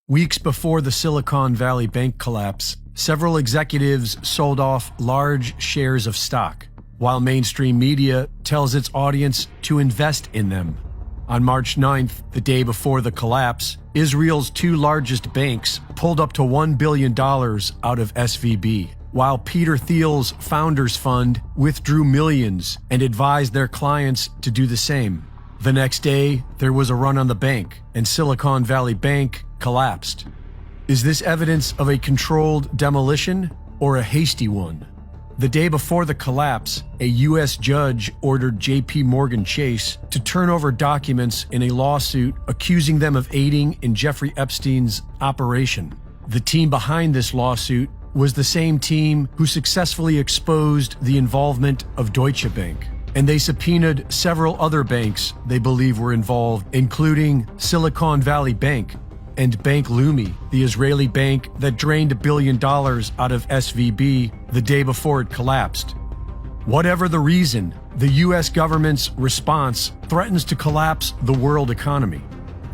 Weeks before the Silicon Valley Bank collapse, several executives sold off large shares of stock, while mainstream media tells its audience to invest in them. On March 9th, the day before the collapse, Israel's two largest banks pulled up to $1 billion out of SVB, while Peter Thiel's Founders Fund withdrew millions and advised their clients to do the same. The next day, there was a run on the bank, and Silicon Valley Bank collapsed. Is this evidence of a controlled demolition or a hasty one? The day before the collapse, a U.S. judge ordered J.P. Morgan Chase to turn over documents in a lawsuit accusing them of aiding in Jeffrey Epstein's operation. The team behind this lawsuit was the same team who successfully exposed the involvement of Deutsche Bank, and they subpoenaed several other banks they believe were involved, including Silicon Valley Bank and Bank Leumi, the Israeli bank that drained $1 billion out of SVB the day before it collapsed. Whatever the reason, the U.S. government's response threatens to collapse the world economy.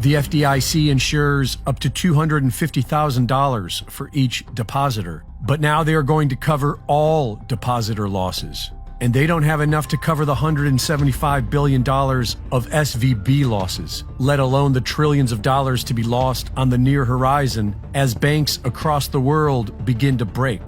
The FDIC insures up to $250,000 for each depositor, but now they are going to cover all depositor losses. And they don't have enough to cover the $175 billion of SVB losses, let alone the trillions of dollars to be lost on the near horizon as banks across the world begin to break.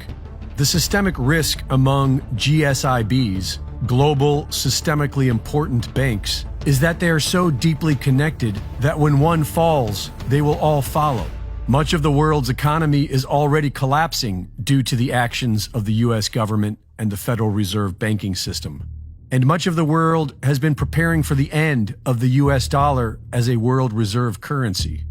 The systemic risk among GSIBs, global systemically important banks, is that they are so deeply connected that when one falls, they will all follow. Much of the world's economy is already collapsing due to the actions of the U.S. government and the Federal Reserve banking system. And much of the world has been preparing for the end of the U.S. dollar as a world reserve currency.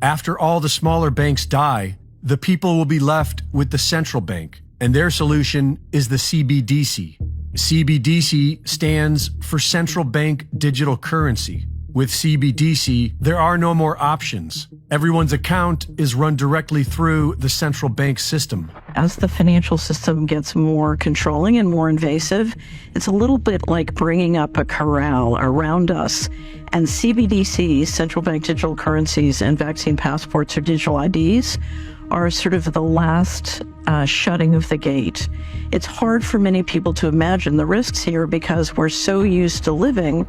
After all the smaller banks die, the people will be left with the central bank, and their solution is the CBDC. CBDC stands for Central Bank Digital Currency. With CBDC, there are no more options. Everyone's account is run directly through the central bank system. As the financial system gets more controlling and more invasive, it's a little bit like bringing up a corral around us. And CBDCs, central bank digital currencies, and vaccine passports or digital IDs are sort of the last shutting of the gate. It's hard for many people to imagine the risks here because we're so used to living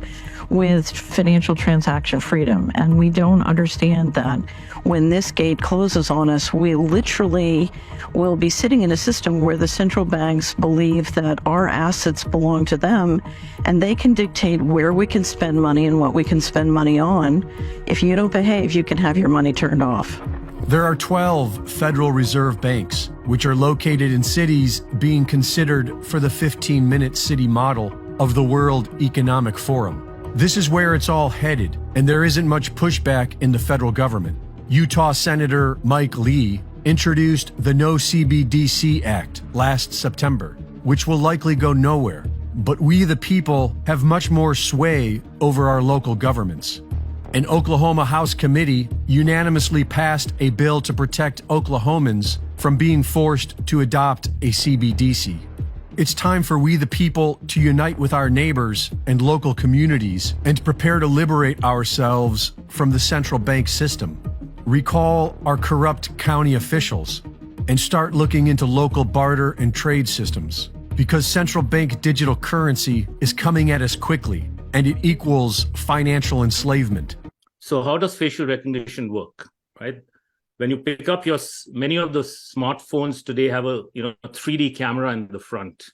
with financial transaction freedom, and we don't understand that when this gate closes on us, we literally will be sitting in a system where the central banks believe that our assets belong to them, and they can dictate where we can spend money and what we can spend money on. If you don't behave, you can have your money turned off. There are 12 Federal Reserve banks, which are located in cities being considered for the 15-minute city model of the World Economic Forum. This is where it's all headed, and there isn't much pushback in the federal government. Utah Senator Mike Lee introduced the No CBDC Act last September, which will likely go nowhere. But we, the people, have much more sway over our local governments. An Oklahoma House committee unanimously passed a bill to protect Oklahomans from being forced to adopt a CBDC. It's time for we the people to unite with our neighbors and local communities and prepare to liberate ourselves from the central bank system. Recall our corrupt county officials and start looking into local barter and trade systems, because central bank digital currency is coming at us quickly, and it equals financial enslavement. So how does facial recognition work, right? When you pick up many of the smartphones today have a 3D camera in the front.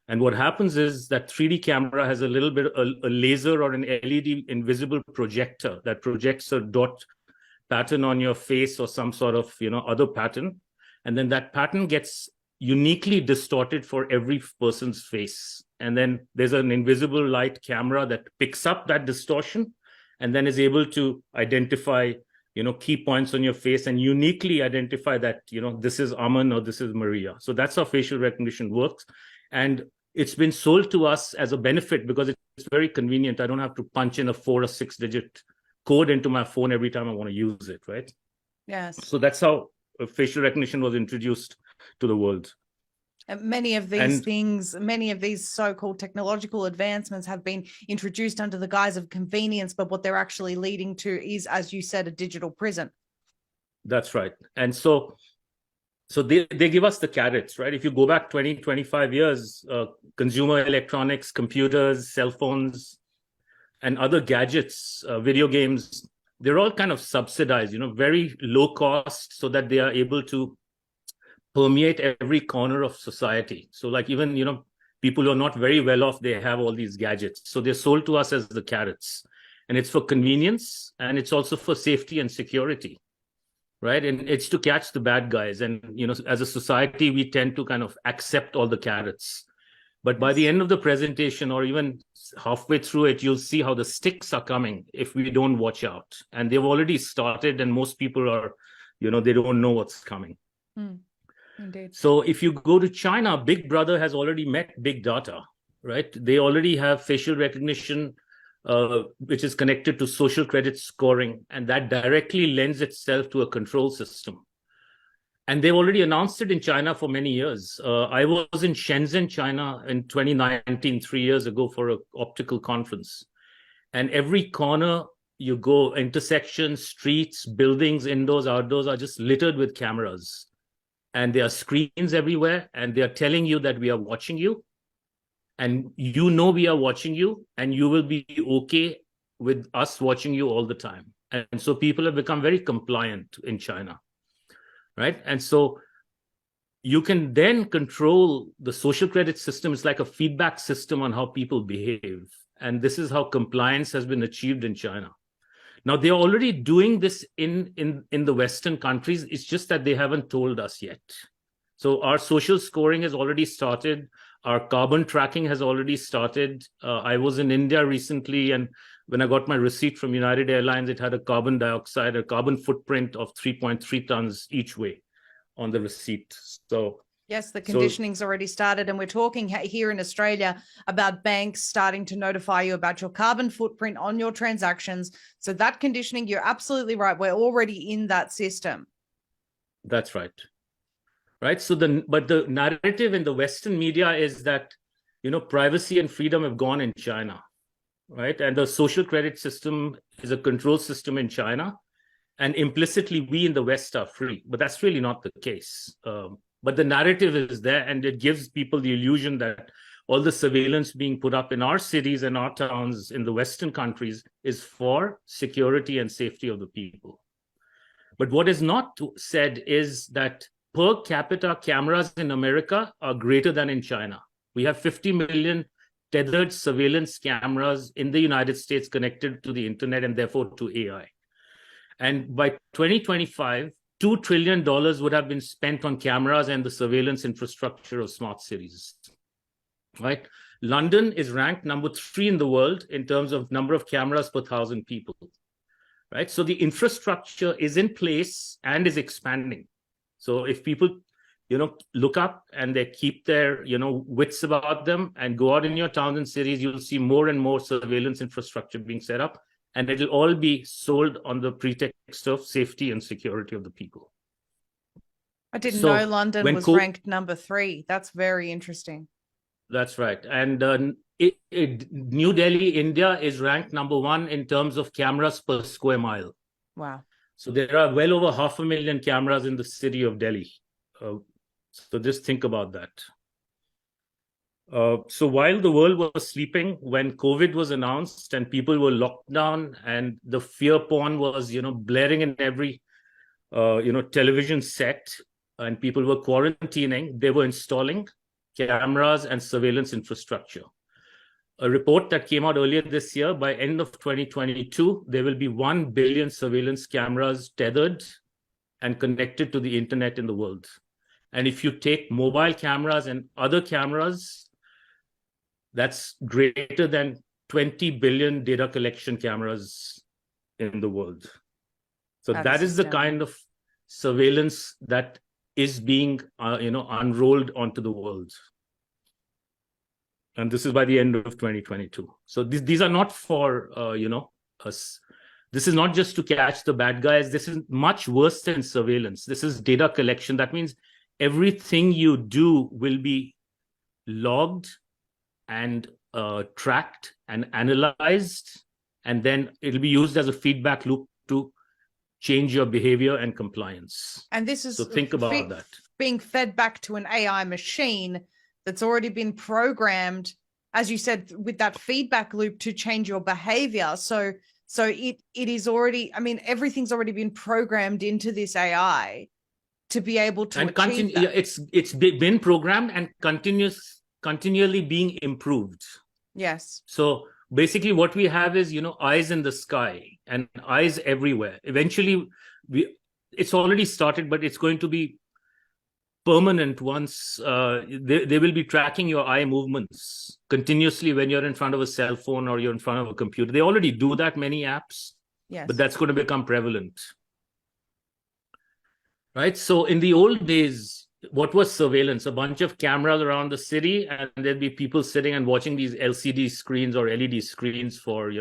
And what happens is that 3D camera has a little bit, a laser or an LED invisible projector that projects a dot pattern on your face or some sort of, other pattern. And then that pattern gets uniquely distorted for every person's face. And then there's an invisible light camera that picks up that distortion and then is able to identify, key points on your face and uniquely identify that, this is Aman or this is Maria. So that's how facial recognition works. And it's been sold to us as a benefit because it's very convenient. I don't have to punch in a 4 or 6 digit code into my phone every time I want to use it, right? Yes. So that's how facial recognition was introduced to the world. And many of these so-called technological advancements have been introduced under the guise of convenience, but what they're actually leading to is, as you said, a digital prison. That's right. And so they give us the carrots, right? If you go back 20, 25 years, consumer electronics, computers, cell phones, and other gadgets, video games, they're all kind of subsidized, very low cost, so that they are able to permeate every corner of society. So like even, people who are not very well off, they have all these gadgets. So they're sold to us as the carrots. And it's for convenience, and it's also for safety and security, right? And it's to catch the bad guys. And, as a society, we tend to kind of accept all the carrots. But by the end of the presentation, or even halfway through it, you'll see how the sticks are coming if we don't watch out. And they've already started, and most people are, they don't know what's coming. Indeed. So if you go to China, Big Brother has already met big data, right? They already have facial recognition, which is connected to social credit scoring, and that directly lends itself to a control system. And they've already announced it in China for many years. I was in Shenzhen, China in 2019, 3 years ago, for an optical conference. And every corner you go, intersections, streets, buildings, indoors, outdoors, are just littered with cameras. And there are screens everywhere, and they are telling you that we are watching you. And we are watching you, and you will be okay with us watching you all the time. And so people have become very compliant in China, right? And so you can then control the social credit system. It's like a feedback system on how people behave. And this is how compliance has been achieved in China. Now, they're already doing this in the Western countries. It's just that they haven't told us yet. So our social scoring has already started. Our carbon tracking has already started. I was in India recently, and when I got my receipt from United Airlines, it had a carbon footprint of 3.3 tons each way on the receipt. So yes, the conditioning's already started, and we're talking here in Australia about banks starting to notify you about your carbon footprint on your transactions. So that conditioning, you're absolutely right. We're already in that system. That's right. Right. So but the narrative in the Western media is that, privacy and freedom have gone in China, right? And the social credit system is a control system in China. And implicitly, we in the West are free. But that's really not the case. But the narrative is there, and it gives people the illusion that all the surveillance being put up in our cities and our towns in the Western countries is for security and safety of the people. But what is not said is that per capita cameras in America are greater than in China. We have 50 million tethered surveillance cameras in the United States connected to the internet and therefore to AI. And by 2025, $2 trillion would have been spent on cameras and the surveillance infrastructure of smart cities, right? London is ranked number 3 in the world in terms of number of cameras per 1,000 people, right? So the infrastructure is in place and is expanding. So if people, look up and they keep their, wits about them and go out in your towns and cities, you'll see more and more surveillance infrastructure being set up. And it'll all be sold on the pretext of safety and security of the people. I didn't know London was ranked number 3. That's very interesting. That's right. And New Delhi, India is ranked number 1 in terms of cameras per square mile. Wow. So there are well over 500,000 cameras in the city of Delhi. So just think about that. So while the world was sleeping, when COVID was announced and people were locked down and the fear porn was, blaring in every, television set, and people were quarantining, they were installing cameras and surveillance infrastructure. A report that came out earlier this year, by end of 2022, there will be 1 billion surveillance cameras tethered and connected to the internet in the world. And if you take mobile cameras and other cameras, that's greater than 20 billion data collection cameras in the world. So that is the kind of surveillance that is being, unrolled onto the world. And this is by the end of 2022. So these are not for, us. This is not just to catch the bad guys. This is much worse than surveillance. This is data collection. That means everything you do will be logged and tracked and analyzed, and then it'll be used as a feedback loop to change your behavior and compliance. And this is so think about that. Being fed back to an AI machine that's already been programmed, as you said, with that feedback loop to change your behavior. So it is already, I mean, everything's already been programmed into this AI to be able to achieve that. Yeah, it's been programmed and continually being improved. Yes. So basically what we have is, eyes in the sky and eyes everywhere. Eventually it's already started, but it's going to be permanent once they will be tracking your eye movements continuously when you're in front of a cell phone or you're in front of a computer. They already do that, many apps. Yes. But that's going to become prevalent. Right? So in the old days, what was surveillance? A bunch of cameras around the city, and there'd be people sitting and watching these LCD screens or LED screens for,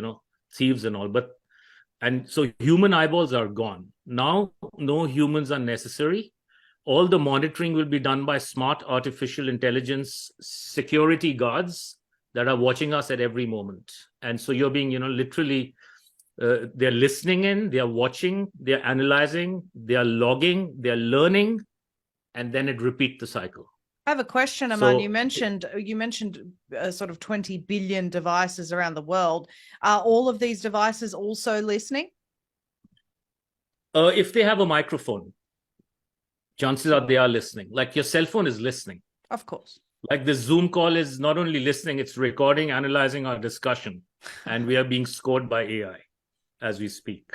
thieves and all. And so human eyeballs are gone. Now, no humans are necessary. All the monitoring will be done by smart artificial intelligence security guards that are watching us at every moment. And so you're being, literally, they're listening in, they're watching, they're analyzing, they're logging, they're learning, and then it repeats the cycle. I have a question, Aman. You mentioned sort of 20 billion devices around the world. Are all of these devices also listening? If they have a microphone, chances are they are listening. Like your cell phone is listening. Of course. Like this Zoom call is not only listening, it's recording, analyzing our discussion. And we are being scored by AI as we speak.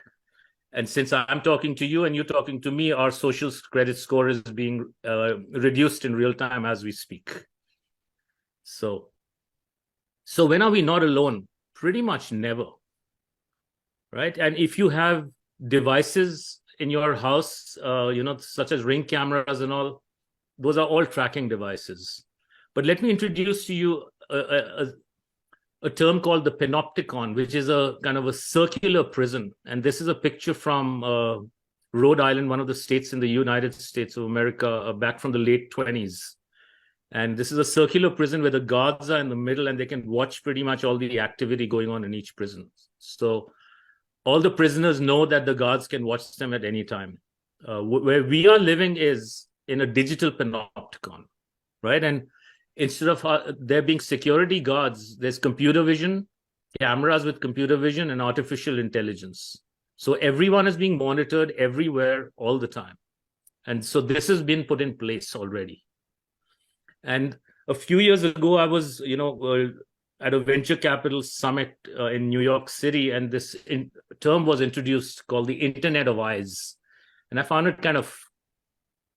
And since I'm talking to you and you're talking to me, our social credit score is being reduced in real time as we speak. So when are we not alone? Pretty much never. Right? And if you have devices in your house, such as Ring cameras and all, those are all tracking devices. But let me introduce to you a term called the panopticon, which is a kind of a circular prison. And this is a picture from Rhode Island, one of the states in the United States of America, back from the late 1920s. And this is a circular prison where the guards are in the middle and they can watch pretty much all the activity going on in each prison. So all the prisoners know that the guards can watch them at any time. Where we are living is in a digital panopticon, right? And instead of there being security guards, there's computer vision, cameras with computer vision, and artificial intelligence. So everyone is being monitored everywhere all the time. And so this has been put in place already. And a few years ago, I was, at a venture capital summit in New York City, and this term was introduced called the Internet of Eyes. And I found it kind of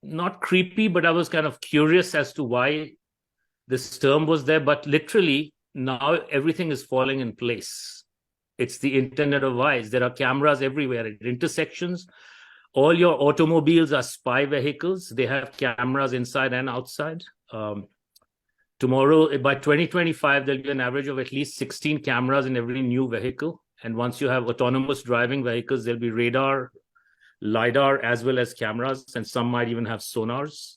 not creepy, but I was kind of curious as to why this term was there. But literally now everything is falling in place. It's the Internet of Eyes. There are cameras everywhere at intersections. All your automobiles are spy vehicles. They have cameras inside and outside. Tomorrow, by 2025, there'll be an average of at least 16 cameras in every new vehicle. And once you have autonomous driving vehicles, there'll be radar, LiDAR, as well as cameras, and some might even have sonars.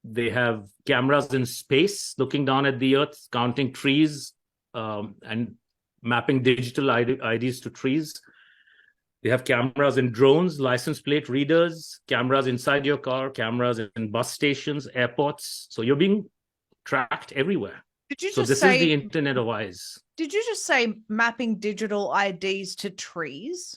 They have cameras in space, looking down at the Earth, counting trees, and mapping digital IDs to trees. They have cameras in drones, license plate readers, cameras inside your car, cameras in bus stations, airports. So you're being tracked everywhere. Did you so just this say, is the Internet of Eyes. Did you just say mapping digital IDs to trees?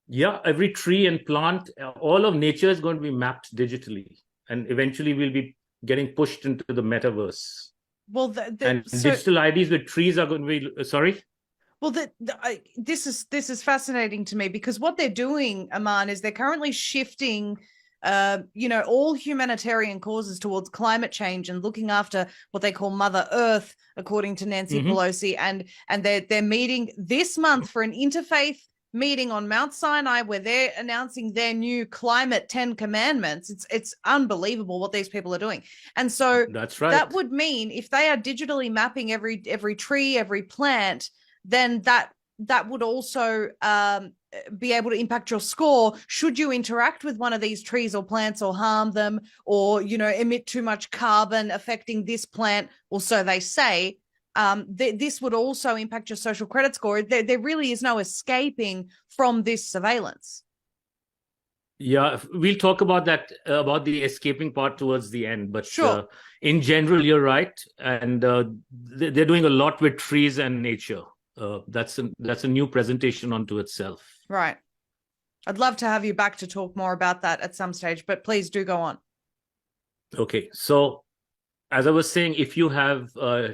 Yeah, every tree and plant, all of nature is going to be mapped digitally. And eventually we'll be getting pushed into the metaverse. Well, digital IDs with trees are going to be, sorry? Well, this is fascinating to me, because what they're doing, Aman, is they're currently shifting, all humanitarian causes towards climate change and looking after what they call Mother Earth, according to Nancy Pelosi, and they're meeting this month for an interfaith meeting on Mount Sinai, where they're announcing their new climate 10 commandments. It's unbelievable what these people are doing. And so that's right. That would mean if they are digitally mapping every tree, every plant, then that would also be able to impact your score should you interact with one of these trees or plants or harm them, or emit too much carbon affecting this plant, or so they say. This would also impact your social credit score. There really is no escaping from this surveillance. Yeah, we'll talk about that, about the escaping part towards the end. But Sure. in general, you're right. And they're doing a lot with trees and nature. That's a new presentation onto itself. Right. I'd love to have you back to talk more about that at some stage, but please do go on. Okay, so as I was saying, if you have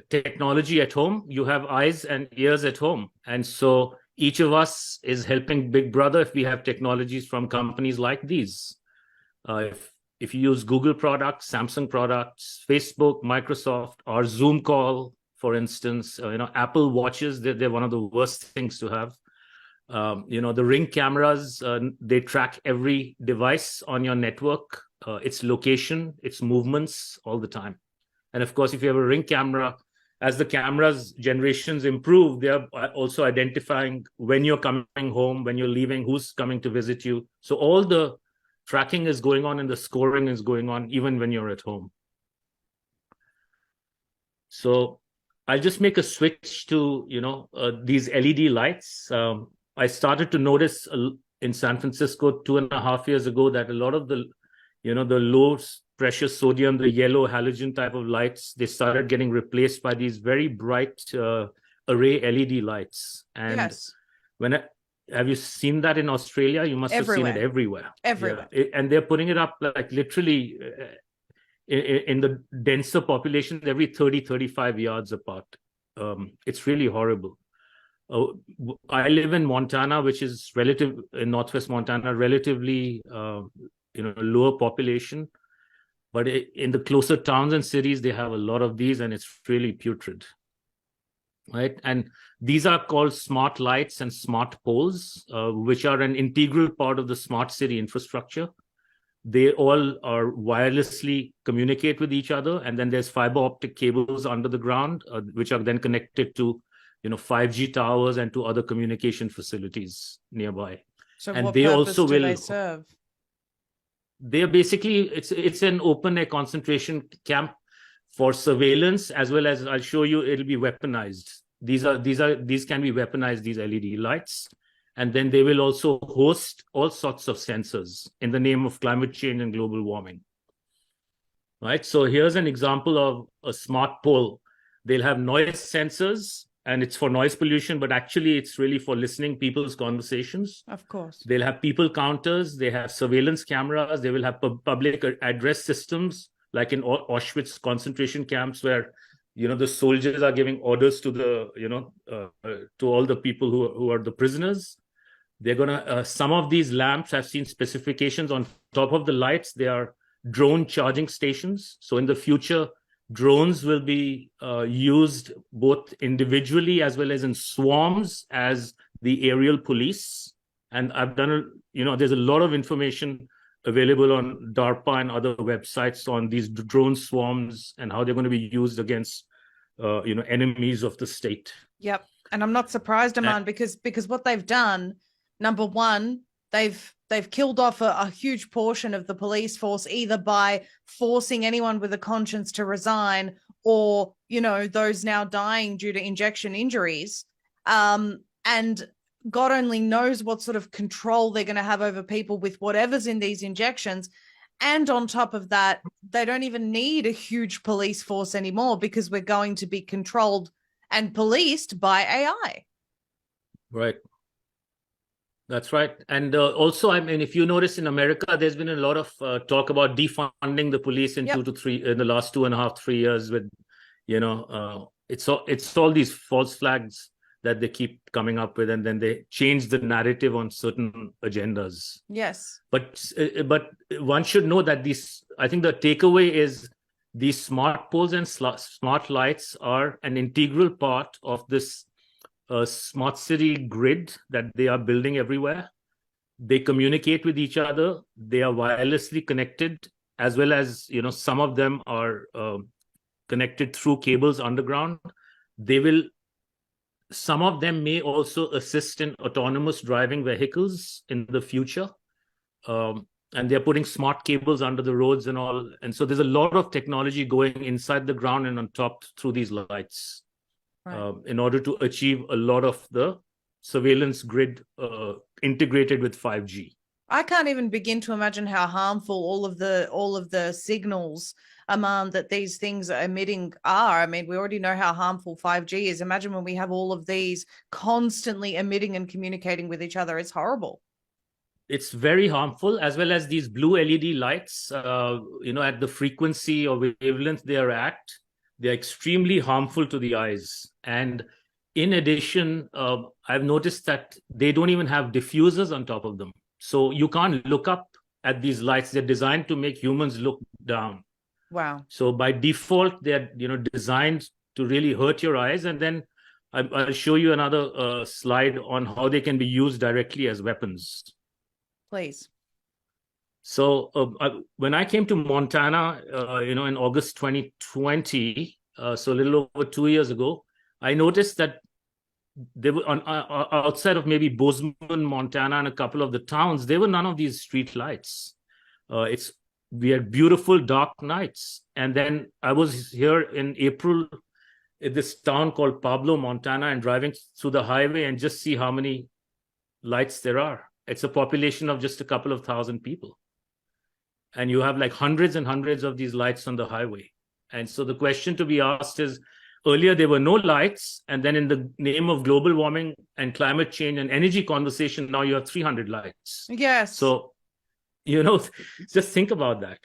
technology at home, you have eyes and ears at home. And so each of us is helping Big Brother if we have technologies from companies like these. If you use Google products, Samsung products, Facebook, Microsoft, or Zoom call, for instance, Apple watches, they're one of the worst things to have. The Ring cameras, they track every device on your network, its location, its movements all the time. And of course, if you have a Ring camera, as the cameras generations improve, they are also identifying when you're coming home, when you're leaving, who's coming to visit you. So all the tracking is going on and the scoring is going on even when you're at home. So I'll just make a switch to, these LED lights. I started to notice in San Francisco 2.5 years ago that a lot of the, the low pressure sodium, the yellow halogen type of lights, they started getting replaced by these very bright array LED lights. And Yes. have you seen that in Australia? You must have seen it everywhere. Everywhere. Yeah. And they're putting it up like literally in the denser populations every 30-35 yards apart. It's really horrible. I live in Montana, which is in northwest Montana, relatively lower population. But in the closer towns and cities, they have a lot of these, and it's really putrid, right? And these are called smart lights and smart poles, which are an integral part of the smart city infrastructure. They all are wirelessly communicate with each other, and then there's fiber optic cables under the ground, which are then connected to 5G towers and to other communication facilities nearby. So and what they purpose also do will they serve? They're basically, it's an open air concentration camp for surveillance, as well as, I'll show you, it'll be weaponized. These can be weaponized, these LED lights. And then they will also host all sorts of sensors in the name of climate change and global warming. Right? So here's an example of a smart pole. They'll have noise sensors, and it's for noise pollution, but actually it's really for listening people's conversations. Of course. They'll have people counters, they have surveillance cameras, they will have public address systems, like in Auschwitz concentration camps, where the soldiers are giving orders to the to all the people who are the prisoners. They're gonna some of these lamps, I've seen specifications on top of the lights, they are drone charging stations. So in the future, drones will be used both individually as well as in swarms as the aerial police. And I've done there's a lot of information available on DARPA and other websites on these drone swarms and how they're going to be used against enemies of the state. Yep. And I'm not surprised, Aman, because what they've done, number one, they've killed off a huge portion of the police force, either by forcing anyone with a conscience to resign, or those now dying due to injection injuries. And God only knows what sort of control they're going to have over people with whatever's in these injections. And on top of that, they don't even need a huge police force anymore, because we're going to be controlled and policed by AI. Right. That's right. And also, I mean, if you notice in America, there's been a lot of talk about defunding the police in in the last 2.5-3 years with, it's all these false flags that they keep coming up with, and then they change the narrative on certain agendas. Yes. But one should know that I think the takeaway is these smart poles and smart lights are an integral part of this smart city grid that they are building everywhere. They communicate with each other. They are wirelessly connected, as well as, some of them are connected through cables underground. Some of them may also assist in autonomous driving vehicles in the future. And they're putting smart cables under the roads and all. And so there's a lot of technology going inside the ground and on top through these lights. Right. In order to achieve a lot of the surveillance grid integrated with 5G. I can't even begin to imagine how harmful all of the signals that these things are emitting are. I mean, we already know how harmful 5G is. Imagine when we have all of these constantly emitting and communicating with each other. It's horrible. It's very harmful, as well as these blue LED lights, at the frequency or wavelength they are at, they're extremely harmful to the eyes. And in addition, I've noticed that they don't even have diffusers on top of them. So you can't look up at these lights. They're designed to make humans look down. Wow. So by default, they're designed to really hurt your eyes. And then I'll show you another slide on how they can be used directly as weapons. Please. So when I came to Montana, in August 2020, so a little over 2 years ago, I noticed that they were outside of maybe Bozeman, Montana, and a couple of the towns, there were none of these street lights. We had beautiful dark nights. And then I was here in April in this town called Pablo, Montana, and driving through the highway and just see how many lights there are. It's a population of just a couple of thousand people. And you have like hundreds and hundreds of these lights on the highway. And so the question to be asked is, earlier there were no lights, and then in the name of global warming and climate change and energy conversation, now you have 300 lights. Yes. So, just think about that.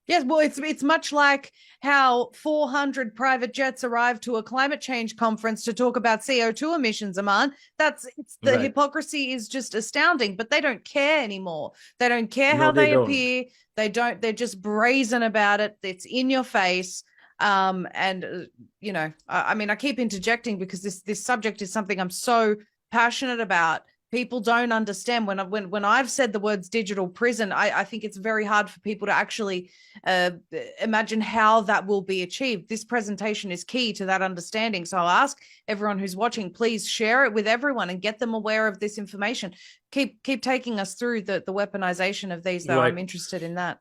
Yes, well, it's much like how 400 private jets arrived to a climate change conference to talk about CO2 emissions, Aman. The Right. hypocrisy is just astounding, but they don't care anymore. They don't care No, how they they don't. appear. They're just brazen about it. It's in your face. I mean, I keep interjecting because this subject is something I'm so passionate about. People don't understand when I've said the words digital prison, I think it's very hard for people to actually imagine how that will be achieved. This presentation is key to that understanding. So I'll ask everyone who's watching, please share it with everyone and get them aware of this information. Keep taking us through the weaponization of these, though. Right. I'm interested in that.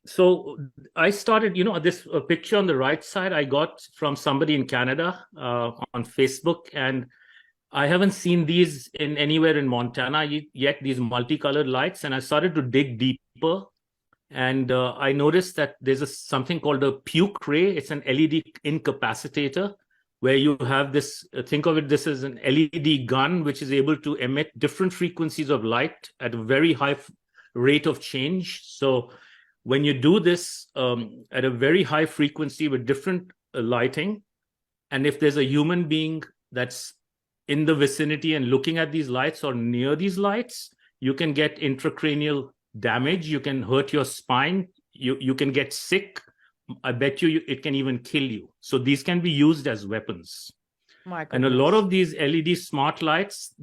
So I started, this picture on the right side I got from somebody in Canada on Facebook, and I haven't seen these anywhere in Montana yet, these multicolored lights. And I started to dig deeper, and I noticed that there's something called a puke ray. It's an LED incapacitator, where you have this, think of it, this is an LED gun, which is able to emit different frequencies of light at a very high rate of change. So when you do this at a very high frequency with different lighting, and if there's a human being that's in the vicinity and looking at these lights or near these lights, you can get intracranial damage. You can hurt your spine. You can get sick. I bet you it can even kill you. So these can be used as weapons. My goodness. And a lot of these LED smart lights,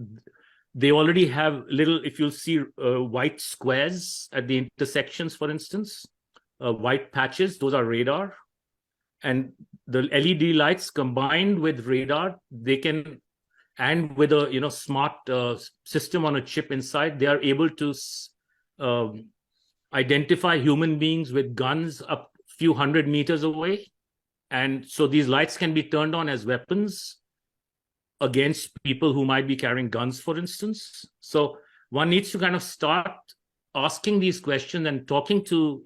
they already have little, if you'll see white squares at the intersections, for instance, white patches, those are radar. And the LED lights combined with radar, they can, and with a smart system on a chip inside, they are able to identify human beings with guns up a few hundred meters away. And so these lights can be turned on as weapons against people who might be carrying guns, for instance. So one needs to kind of start asking these questions and talking to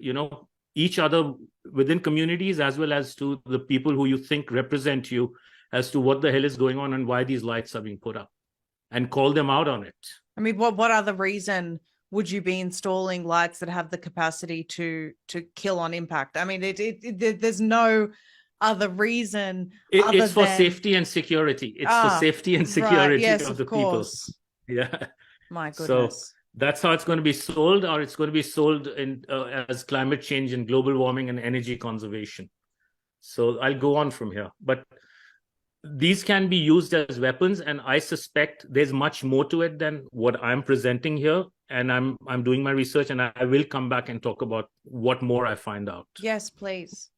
each other within communities, as well as to the people who you think represent you, as to what the hell is going on and why these lights are being put up, and call them out on it. I mean, what other reason would you be installing lights that have the capacity to kill on impact? I mean, there's no other reason. It's for safety and security. It's for safety and security of the course. people. Yeah. My goodness. So that's how it's going to be sold, or it's going to be sold in as climate change and global warming and energy conservation. So I'll go on from here. But these can be used as weapons, and I suspect there's much more to it than what I'm presenting here. And I'm doing my research, and I will come back and talk about what more I find out. Yes, please.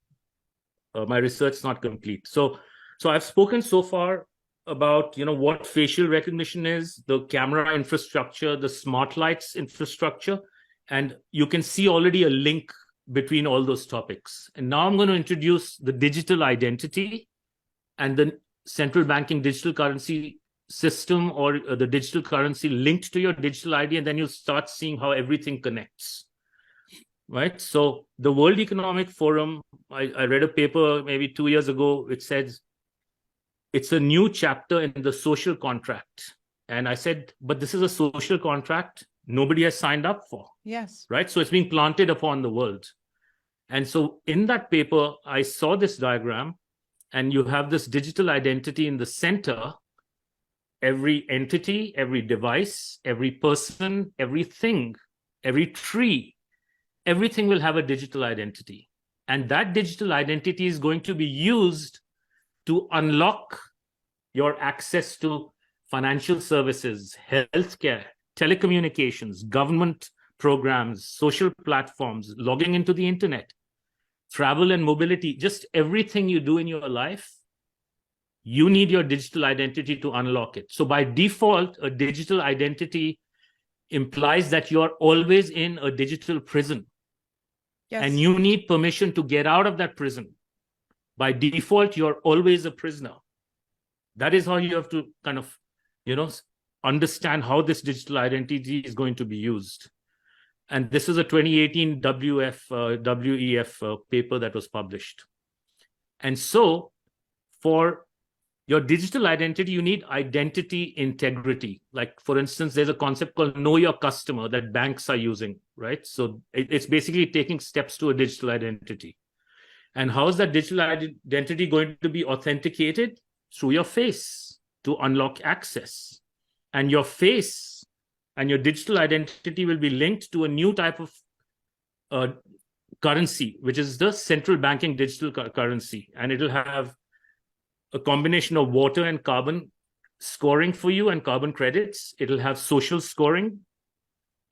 My research is not complete. So I've spoken so far about what facial recognition is, the camera infrastructure, the smart lights infrastructure, and you can see already a link between all those topics. And now I'm going to introduce the digital identity and the central banking digital currency system or the digital currency linked to your digital ID, and then you'll start seeing how everything connects. Right? So the World Economic Forum, I read a paper maybe 2 years ago, which says it's a new chapter in the social contract. And I said, but this is a social contract nobody has signed up for. Yes. Right? So it's being planted upon the world. And so in that paper, I saw this diagram, and you have this digital identity in the center. Every entity, every device, every person, everything, every tree, everything will have a digital identity. And that digital identity is going to be used to unlock your access to financial services, healthcare, telecommunications, government programs, social platforms, logging into the internet, travel and mobility, just everything you do in your life. You need your digital identity to unlock it. So by default, a digital identity implies that you're always in a digital prison. Yes. And you need permission to get out of that prison. By default, you're always a prisoner. That is how you have to kind of, understand how this digital identity is going to be used. And this is a 2018 WEF paper that was published. And so for your digital identity, you need identity integrity. Like, for instance, there's a concept called know your customer that banks are using, right? So it's basically taking steps to a digital identity. And how is that digital identity going to be authenticated? Through your face to unlock access. And your face and your digital identity will be linked to a new type of currency, which is the central banking digital currency. And it'll have a combination of water and carbon scoring for you and carbon credits. It'll have social scoring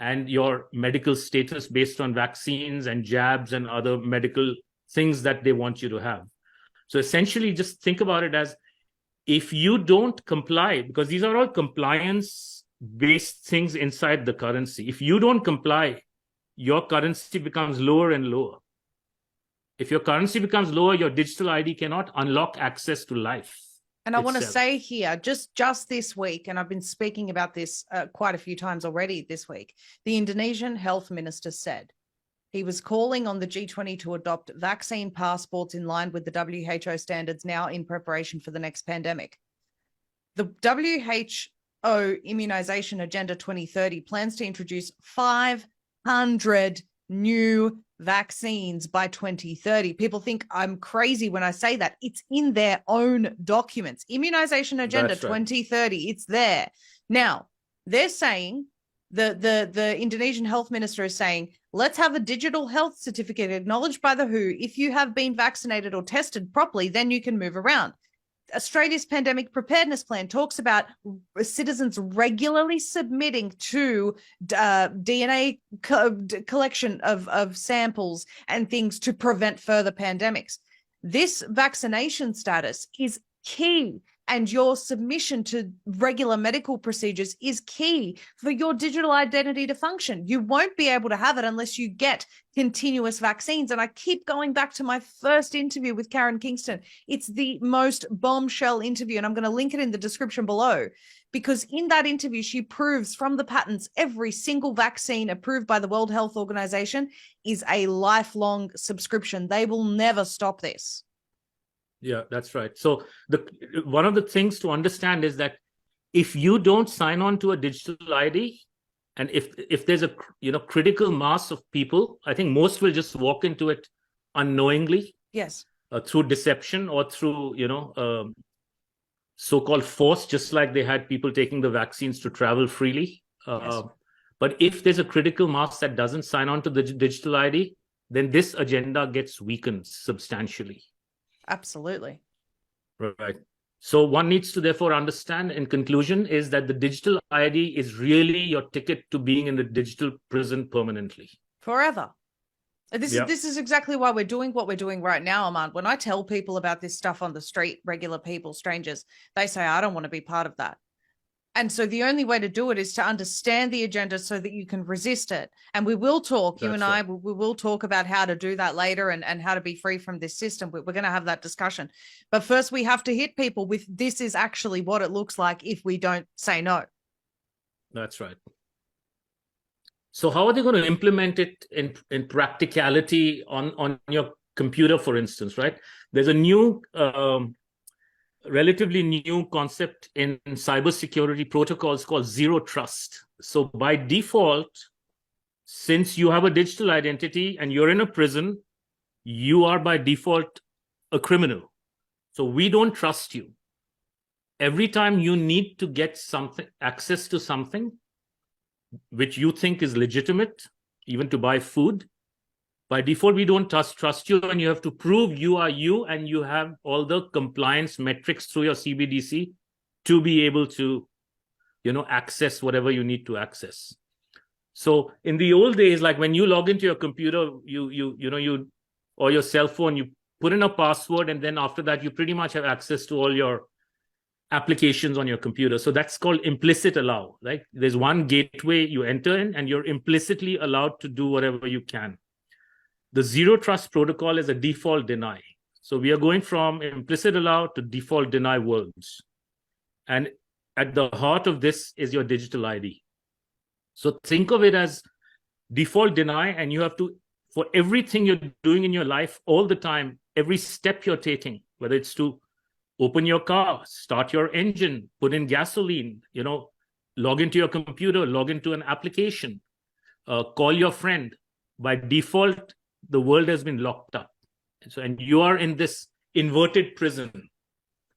and your medical status based on vaccines and jabs and other medical things that they want you to have. So essentially, just think about it as, if you don't comply, because these are all compliance-based things inside the currency. If you don't comply, your currency becomes lower and lower. If your currency becomes lower, your digital ID cannot unlock access to life. And I want to say here, just this week, and I've been speaking about this quite a few times already this week, the Indonesian health minister said he was calling on the G20 to adopt vaccine passports in line with the WHO standards now in preparation for the next pandemic. The WHO Immunization Agenda 2030 plans to introduce 500 new vaccines by 2030. People think I'm crazy when I say that. It's in their own documents. Immunization Agenda 2030, it's there. Now, they're saying, the Indonesian health minister is saying, let's have a digital health certificate acknowledged by the WHO. If you have been vaccinated or tested properly, then you can move around. Australia's pandemic preparedness plan talks about citizens regularly submitting to DNA collection of samples and things to prevent further pandemics. This vaccination status is key, and your submission to regular medical procedures is key for your digital identity to function. You won't be able to have it unless you get continuous vaccines. And I keep going back to my first interview with Karen Kingston. It's the most bombshell interview, and I'm going to link it in the description below, because in that interview, she proves from the patents every single vaccine approved by the World Health Organization is a lifelong subscription. They will never stop this. Yeah, that's right. So one of the things to understand is that if you don't sign on to a digital ID, and if there's a critical mass of people, I think most will just walk into it unknowingly. Yes. Through deception or through so-called force, just like they had people taking the vaccines to travel freely. Yes. But if there's a critical mass that doesn't sign on to the digital ID, then this agenda gets weakened substantially. Absolutely. Right. So one needs to therefore understand, in conclusion, is that the digital ID is really your ticket to being in the digital prison permanently. Forever. This is exactly why we're doing what we're doing right now, Armand. When I tell people about this stuff on the street, regular people, strangers, they say, I don't want to be part of that. And so the only way to do it is to understand the agenda so that you can resist it. And we will talk, you and I, we will talk about how to do that later and how to be free from this system. We're going to have that discussion. But first, we have to hit people with this is actually what it looks like if we don't say no. That's right. So how are they going to implement it in practicality on your computer, for instance, right? There's a new, relatively new concept in cybersecurity protocols called zero trust. So by default, since you have a digital identity and you're in a prison, you are by default a criminal. So we don't trust you. Every time you need to get access to something which you think is legitimate, even to buy food, by default, we don't trust you, and you have to prove you are you, and you have all the compliance metrics through your CBDC to be able to, access whatever you need to access. So in the old days, like when you log into your computer, or your cell phone, you put in a password, and then after that, you pretty much have access to all your applications on your computer. So that's called implicit allow, right? There's one gateway you enter in, and you're implicitly allowed to do whatever you can. The zero trust protocol is a default deny. So we are going from implicit allow to default deny worlds. And at the heart of this is your digital ID. So think of it as default deny, and you have to, for everything you're doing in your life all the time, every step you're taking, whether it's to open your car, start your engine, put in gasoline, log into your computer, log into an application, call your friend, by default, the world has been locked up. So, and you are in this inverted prison.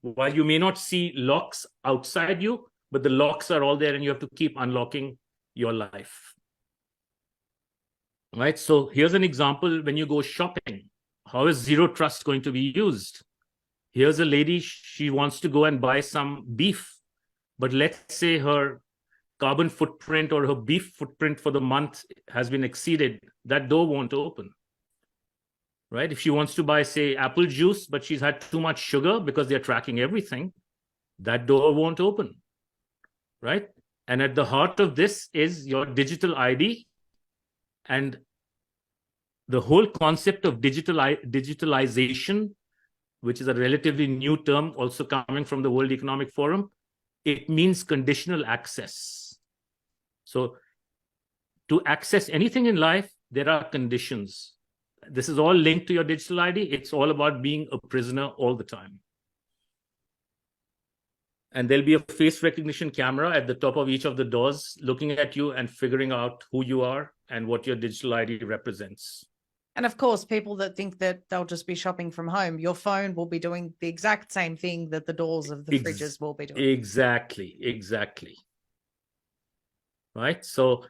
While you may not see locks outside you, but the locks are all there, and you have to keep unlocking your life. Right? So here's an example when you go shopping. How is zero trust going to be used? Here's a lady, she wants to go and buy some beef, but let's say her carbon footprint or her beef footprint for the month has been exceeded. That door won't open. Right? If she wants to buy, say, apple juice, but she's had too much sugar because they're tracking everything, that door won't open. Right? And at the heart of this is your digital ID. And the whole concept of digitalization, which is a relatively new term also coming from the World Economic Forum, it means conditional access. So to access anything in life, there are conditions. This is all linked to your digital ID. It's all about being a prisoner all the time. And there'll be a face recognition camera at the top of each of the doors, looking at you and figuring out who you are and what your digital ID represents. And of course, people that think that they'll just be shopping from home, your phone will be doing the exact same thing that the doors of the fridges will be doing. Exactly. Right? So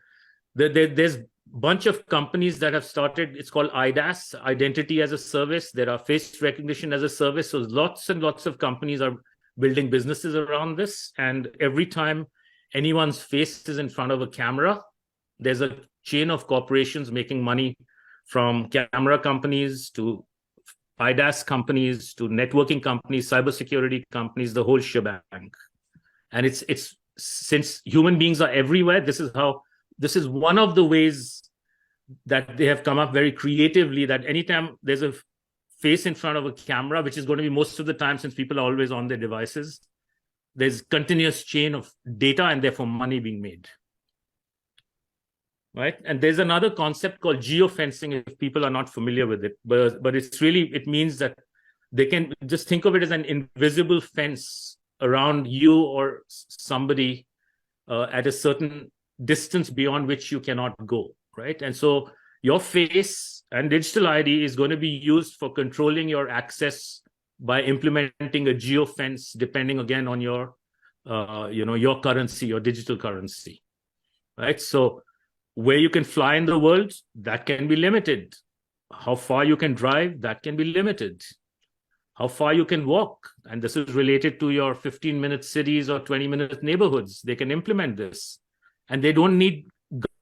there's bunch of companies that have started, it's called IDaaS, identity as a service. There are face recognition as a service. So lots and lots of companies are building businesses around this. And every time anyone's face is in front of a camera, there's a chain of corporations making money, from camera companies to IDaaS companies to networking companies, cybersecurity companies, the whole shebang. And it's since human beings are everywhere, this is one of the ways that they have come up very creatively, that anytime there's a face in front of a camera, which is going to be most of the time since people are always on their devices, there's continuous chain of data and therefore money being made. Right? And there's another concept called geofencing, if people are not familiar with it, but it means that they can just think of it as an invisible fence around you or somebody at a certain distance beyond which you cannot go, right? And so your face and digital ID is going to be used for controlling your access by implementing a geofence, depending again on your, your currency, your digital currency, right? So where you can fly in the world, that can be limited. How far you can drive, that can be limited. How far you can walk, and this is related to your 15-minute cities or 20-minute neighborhoods. They can implement this. And they don't need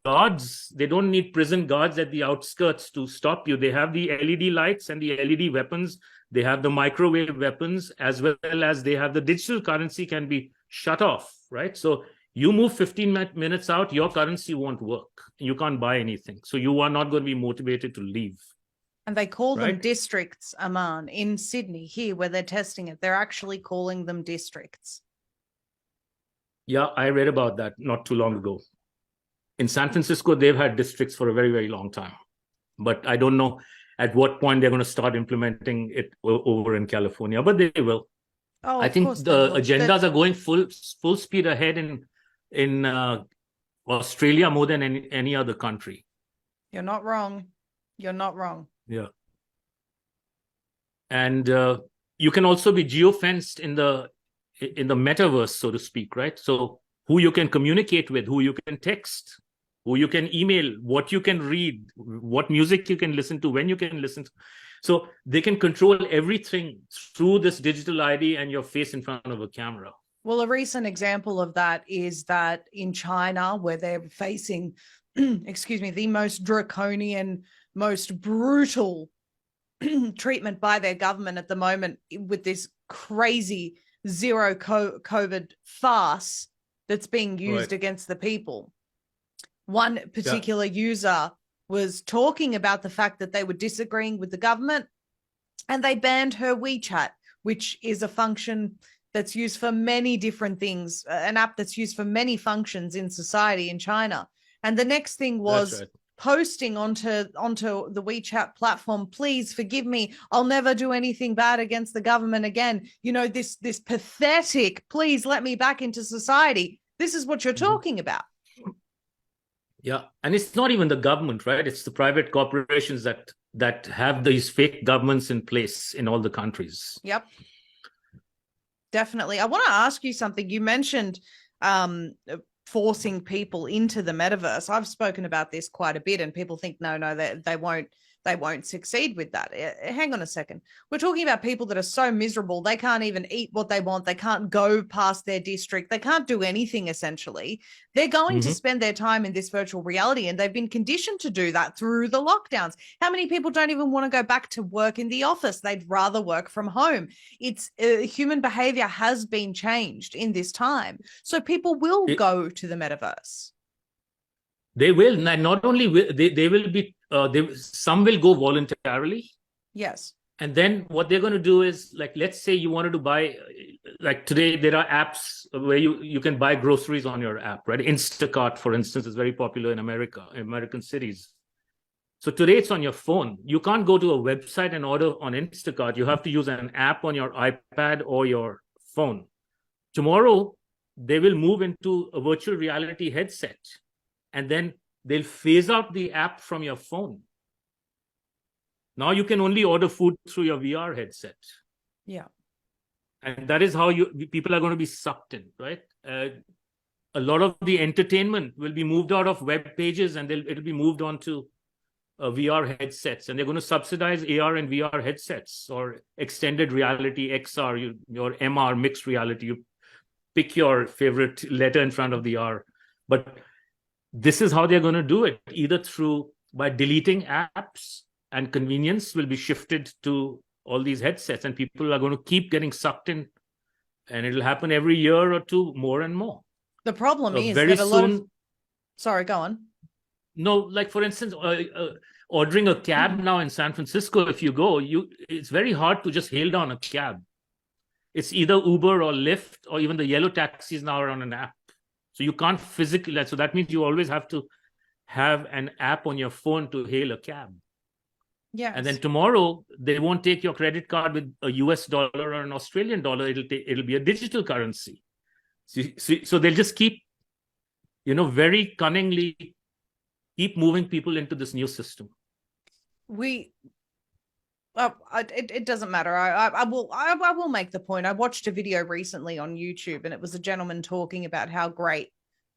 guards. They don't need prison guards at the outskirts to stop you. They have the LED lights and the LED weapons. They have the microwave weapons, as well as they have the digital currency can be shut off, right? So You move 15 minutes out, your currency won't work. You can't buy anything. So you are not going to be motivated to leave. And they call them Right? districts, Aman, in Sydney, here where they're testing it. They're actually calling them districts. Yeah, I read about that not too long ago. In San Francisco, they've had districts for a very, very long time. But I don't know at what point they're going to start implementing it over in California, but they will. Oh, I of think course they the will. agendas are going full speed ahead in Australia more than any other country. You're not wrong. You're not wrong. Yeah. And you can also be geofenced in the metaverse, so to speak, right? So who you can communicate with, who you can text, who you can email, what you can read, what music you can listen to, when you can listen to. So they can control everything through this digital ID and your face in front of a camera. Well, a recent example of that is that in China, where they're facing, excuse me, the most draconian, most brutal treatment by their government at the moment with this crazy zero COVID farce that's being used against the people. One particular user was talking about the fact that they were disagreeing with the government, and they banned her WeChat, which is a function that's used for many different things, an app that's used for many functions in society in China. And the next thing was posting onto the WeChat platform, please forgive me, I'll never do anything bad against the government again. You know, this pathetic, please let me back into society. This is what you're talking about. Yeah, and it's not even the government, right? It's the private corporations that have these fake governments in place in all the countries. Yep. Definitely. I want to ask you something. You mentioned forcing people into the metaverse. I've spoken about this quite a bit, and people think, no, they won't succeed with that. Hang on a second. We're talking about people that are so miserable, they can't even eat what they want. They can't go past their district. They can't do anything, essentially. They're going to spend their time in this virtual reality, and they've been conditioned to do that through the lockdowns. How many people don't even want to go back to work in the office? They'd rather work from home. It's human behavior has been changed in this time. So people will go to the metaverse. They will. Not only will they will be, some will go voluntarily. Yes. And then what they're going to do is, like, let's say you wanted to buy, like today, there are apps where you can buy groceries on your app, right? Instacart, for instance, is very popular in American cities. So today it's on your phone. You can't go to a website and order on Instacart. You have to use an app on your iPad or your phone. Tomorrow, they will move into a virtual reality headset, and then they'll phase out the app from your phone. Now you can only order food through your VR headset. Yeah. And that is how people are going to be sucked in, right? A lot of the entertainment will be moved out of web pages, and it'll be moved onto VR headsets. And they're going to subsidize AR and VR headsets, or extended reality, XR, your MR, mixed reality. You pick your favorite letter in front of the R. But this is how they're going to do it, either by deleting apps, and convenience will be shifted to all these headsets, and people are going to keep getting sucked in, and it'll happen every year or two, more and more. The problem is very that soon. Sorry, go on. No, like for instance, ordering a cab now in San Francisco, if you go, it's very hard to just hail down a cab. It's either Uber or Lyft, or even the yellow taxis now are on an app. So you can't physically. So that means you always have to have an app on your phone to hail a cab. Yeah. And then tomorrow they won't take your credit card with a US dollar or an Australian dollar. It'll be a digital currency. So they'll just keep, very cunningly keep moving people into this new system. It doesn't matter. I will make the point. I watched a video recently on YouTube, and it was a gentleman talking about how great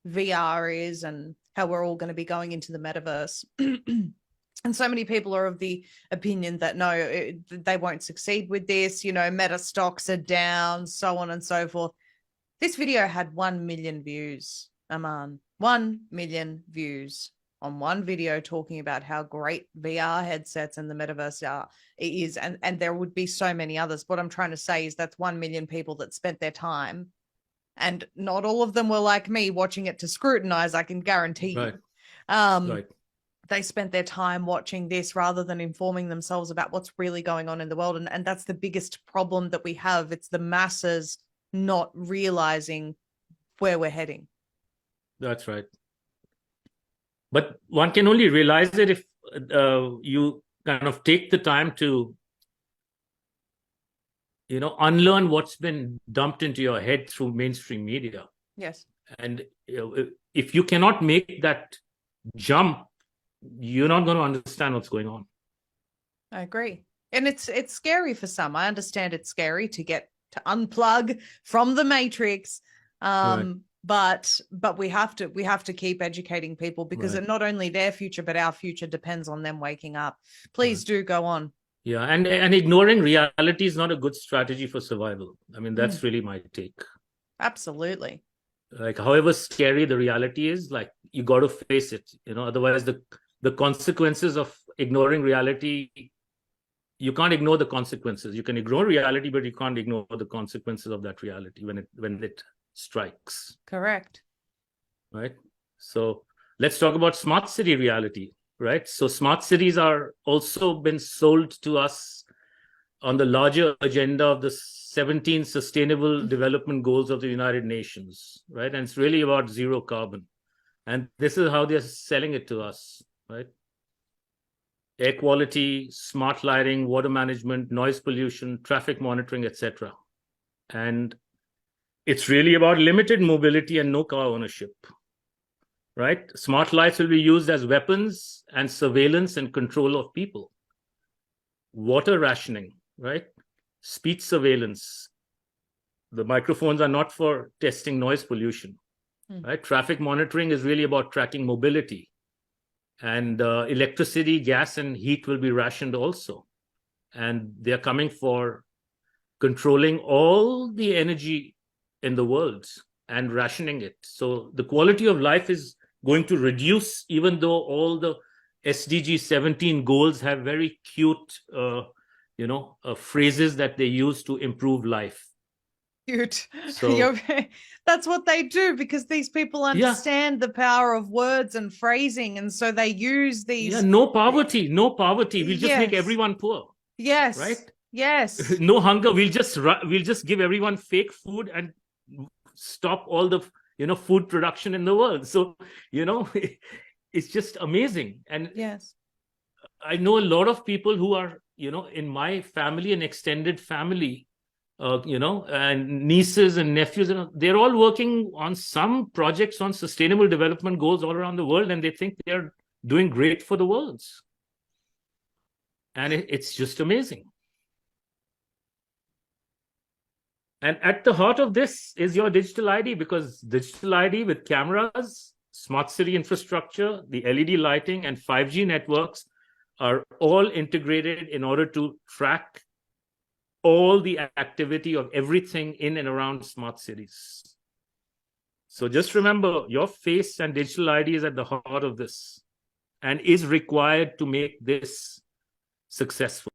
VR is and how we're all going to be going into the metaverse. And so many people are of the opinion that no, they won't succeed with this. Meta stocks are down, so on and so forth. This video had 1 million views, Aman. 1 million views on one video talking about how great VR headsets and the metaverse is. And there would be so many others. What I'm trying to say is that's 1 million people that spent their time And not all of them were like me watching it to scrutinize, I can guarantee Right. you. Right. They spent their time watching this rather than informing themselves about what's really going on in the world. And that's the biggest problem that we have. It's the masses not realizing where we're heading. That's right. But one can only realize it if you kind of take the time to, unlearn what's been dumped into your head through mainstream media. Yes. And if you cannot make that jump, you're not going to understand what's going on. I agree. And it's scary for some. I understand it's scary to get to unplug from the matrix. Right. But we have to keep educating people, because Right. not only their future, but our future depends on them waking up. Please do go on. Yeah, and ignoring reality is not a good strategy for survival. I mean, that's really my take. Absolutely. Like, however scary the reality is, like, you got to face it. Otherwise the consequences of ignoring reality, you can't ignore the consequences. You can ignore reality, but you can't ignore the consequences of that reality when it strikes. Correct. Right. So let's talk about smart city reality. Right. So smart cities are also been sold to us on the larger agenda of the 17 Sustainable Development Goals of the United Nations. Right. And it's really about zero carbon. And this is how they're selling it to us. Right. Air quality, smart lighting, water management, noise pollution, traffic monitoring, etc. And it's really about limited mobility and no car ownership. Right? Smart lights will be used as weapons and surveillance and control of people. Water rationing, right? Speech surveillance. The microphones are not for testing noise pollution. Right? Traffic monitoring is really about tracking mobility. And electricity, gas, and heat will be rationed also. And they're coming for controlling all the energy in the world and rationing it. So the quality of life is going to reduce, even though all the SDG 17 goals have very cute, phrases that they use to improve life. Cute. So that's what they do, because these people understand the power of words and phrasing, and so they use these. Yeah, no poverty. We'll just make everyone poor. Yes. Right. Yes. No hunger. We'll just give everyone fake food and stop all the food production in the world. So it's just amazing. And yes, I know a lot of people who are in my family and extended family, and nieces and nephews, they're all working on some projects on sustainable development goals all around the world, and they think they're doing great for the world. And it's just amazing. And at the heart of this is your digital ID, because digital ID with cameras, smart city infrastructure, the LED lighting, and 5G networks are all integrated in order to track all the activity of everything in and around smart cities. So just remember, your face and digital ID is at the heart of this and is required to make this successful.